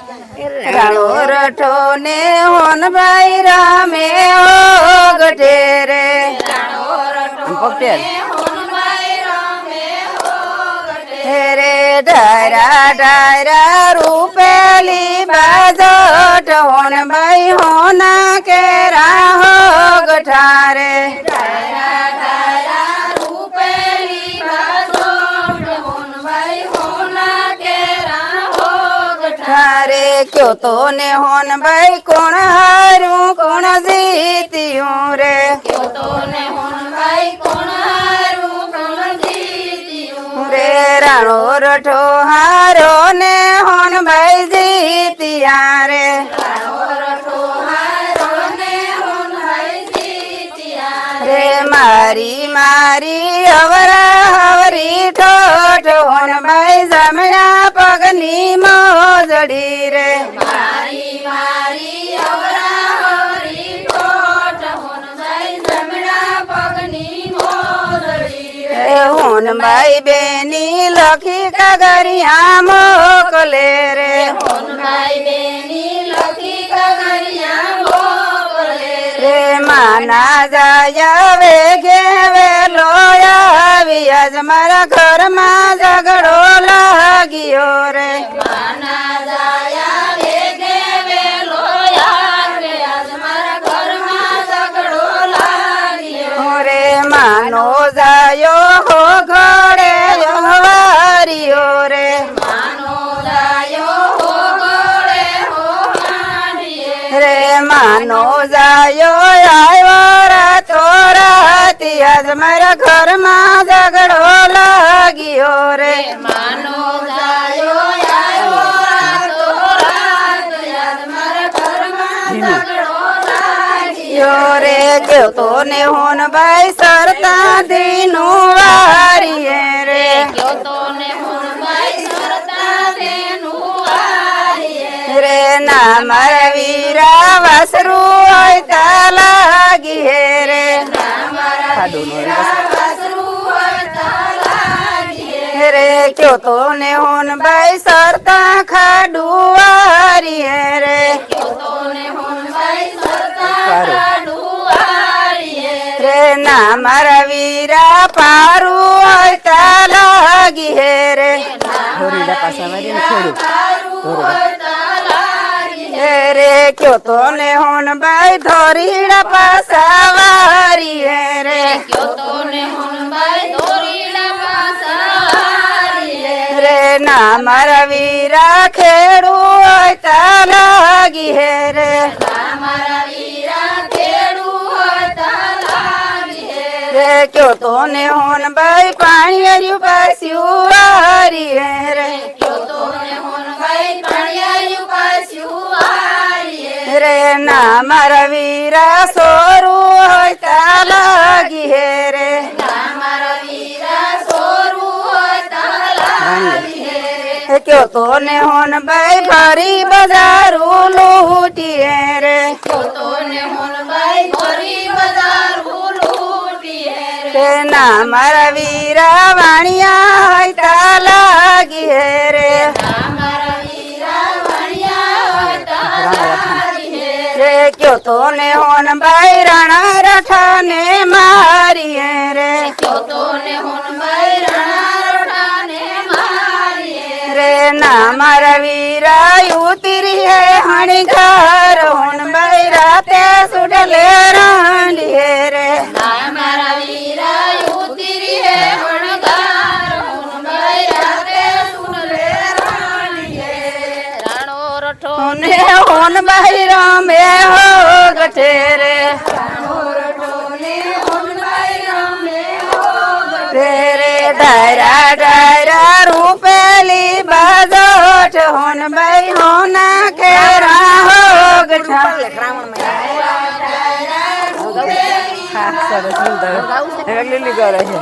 રાણો રઠો ને હોન ભાઈ રામે ઓ ગઢે રે રે ડાયરા ડાયરા રૂપેલી બાજોટ હોન ભાઈ હોના કેરા હો ગઠારે रे क्यों तो ने होन भाई कौन हारू कौन जीतियूं रे क्यों तो ने होन भाई कौन हारू कौन जीतियूं रे राणो रठो हारो ने होन भाई जीतिया रे राणो रठो हारो ने होन भाई जीतिया रे मारी मारी हवरा हवरी ठोठ होन भाई जमना पगनी मोजड़ी रे मारी मारी हवरा हवरी ठोठ होन भाई जमना पगनी मोजड़ी रे होन भाई बेनी लखी कागरिया मोकले रे होन भाई बेनी लखी कागरिया मोकले रे माना जाया वे गेवे लोया आज मारा घर में झगड़ो लागियो रे माना जाया वेगे वेलोया रे आज मारा घर में झगड़ो लागियो रे मानो जायो हो घोड़े वारियो रे मानो जायो हो घोड़े हो हांडिये रे मानो जायो आयो रातो राती आज मारा घर में झगड़ो लागियो रे मानो जायो आयो रातो रात आज मारा घर में झगड़ो लागियो रे क्यों तो ने होन भाई सरता दीनु वारिये रे क्यों तो ने होन भाई सरता दीनु वारिये रे ना मारा वीरा वासरू होता लागी है रे ना मारा वीरा वासरू होता लागी रे क्यों तो ने होन भाई सरता खाडुआरी है रे क्यों तो ने होन भाई सरता खाडुआरी है रे ना मारा वीरा पारू होता लागी है रे होरीडा पासावारी छोड़ू रे क्यों तो ने होन भाई धोरीड़ा पासावारी है रे क्यों तो ने होन भाई धोरीड़ा पासावारी है रे ना मारा वीरा खेड़ू होता लागी है रे ना मारा वीरा खेड़ू होता लागी है रे क्यों तो ने होन भाई पानी अरियू पास्यू वारी है रे क्यों तो ने होन भाई पानी अरियू पास्यू रे ना मारा वीरा सोरू होता लागी है रे ना मारा वीरा सोरू होता लागी है रे क्यों तो ने होन भाई भरी बाजारू लूटी है रे क्यों तो ने होन भाई भरी बाजारू लूटी है रे ना मारा वीरा वाणिया होता लागी है रे ना मारा वीरा वाणिया होता रे क्यों तो ने होन भाई राणा रठा ने मारी है रे क्यों तो ने होन भाई राणा रठा ने मारी है रे ना मारा वीरा उतरी है हणी घर होन भाई राते सुडले रांडी है रे ना मारा वीरा उतरी है हण घर होन भाई राते सुडले रांडी है राणो रठो ने होन भाई रामे हो गठे रे राणो रठो ने होन भाई रामे हो गठे रे दायरा दायरा रूपेली बाजोट होन भाई होना केरा हो गठा સરસ લીલી કરે છે।